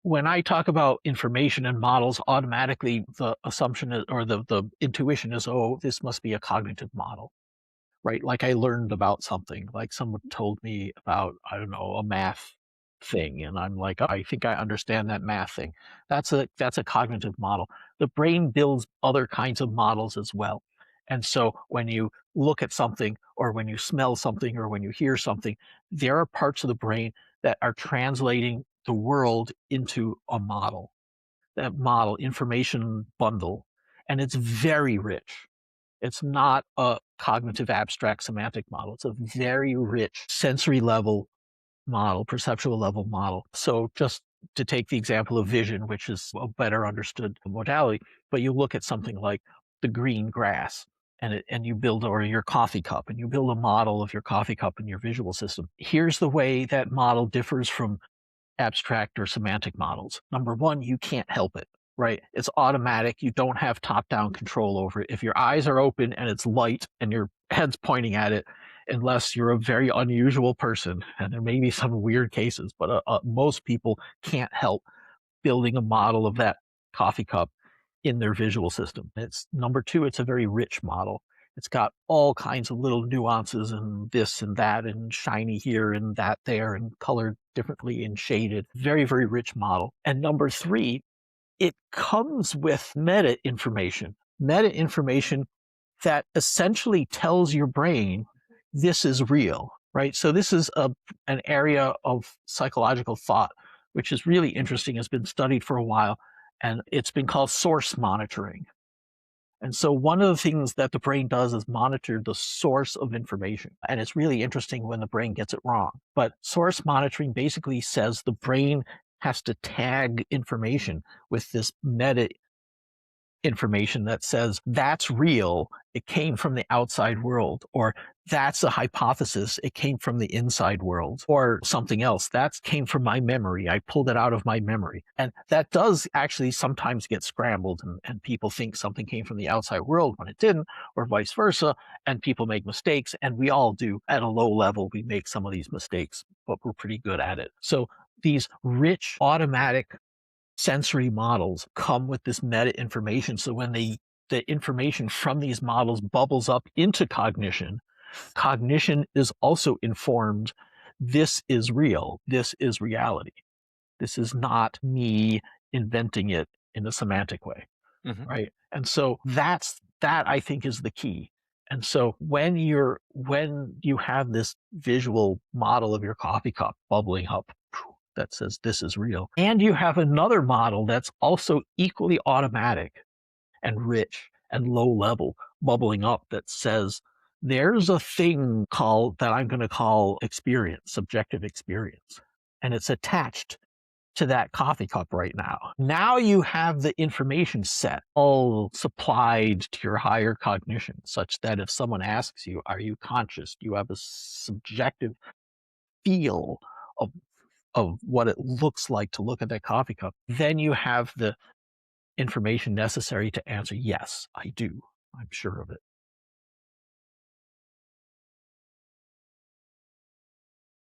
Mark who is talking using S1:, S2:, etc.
S1: when I talk about information and models, automatically the assumption is, or the intuition is, oh, this must be a cognitive model, right? Like I learned about something, like someone told me about, I don't know, a math thing. And I'm like, oh, I think I understand that math thing. That's a cognitive model. The brain builds other kinds of models as well. And so when you look at something or when you smell something or when you hear something, there are parts of the brain that are translating the world into a model, that model information bundle. And it's very rich. It's not a cognitive abstract semantic model. It's a very rich sensory level model, perceptual level model. So just to take the example of vision, which is a better understood modality, but you look at something like the green grass and you build, or your coffee cup, and you build a model of your coffee cup in your visual system. Here's the way that model differs from abstract or semantic models. Number one, you can't help it, right? It's automatic. You don't have top-down control over it. If your eyes are open and it's light and your head's pointing at it, unless you're a very unusual person, and there may be some weird cases, but most people can't help building a model of that coffee cup in their visual system. It's number two, it's a very rich model. It's got all kinds of little nuances and this and that and shiny here and that there and colored differently and shaded. Very, very rich model. And number three, it comes with meta information that essentially tells your brain this is real, right? So this is an area of psychological thought which is really interesting, has been studied for a while, and it's been called source monitoring. And so one of the things that the brain does is monitor the source of information. And it's really interesting when the brain gets it wrong. But source monitoring basically says the brain has to tag information with this meta information that says that's real, it came from the outside world, or that's a hypothesis, it came from the inside world, or something else, that came from my memory, I pulled it out of my memory. And that does actually sometimes get scrambled, and people think something came from the outside world when it didn't, or vice versa, and people make mistakes, and we all do. At a low level, we make some of these mistakes, but we're pretty good at it. So these rich automatic sensory models come with this meta information. So when the information from these models bubbles up into cognition, cognition is also informed. This is real. This is reality. This is not me inventing it in a semantic way, right? And so that I think is the key. And so when you have this visual model of your coffee cup bubbling up that says this is real, and you have another model that's also equally automatic and rich and low level bubbling up that says there's a thing called, that I'm going to call experience, subjective experience, and it's attached to that coffee cup right now. Now you have the information set all supplied to your higher cognition, such that if someone asks you, are you conscious? You have a subjective feel of what it looks like to look at that coffee cup. Then you have the information necessary to answer, yes, I do. I'm sure of it.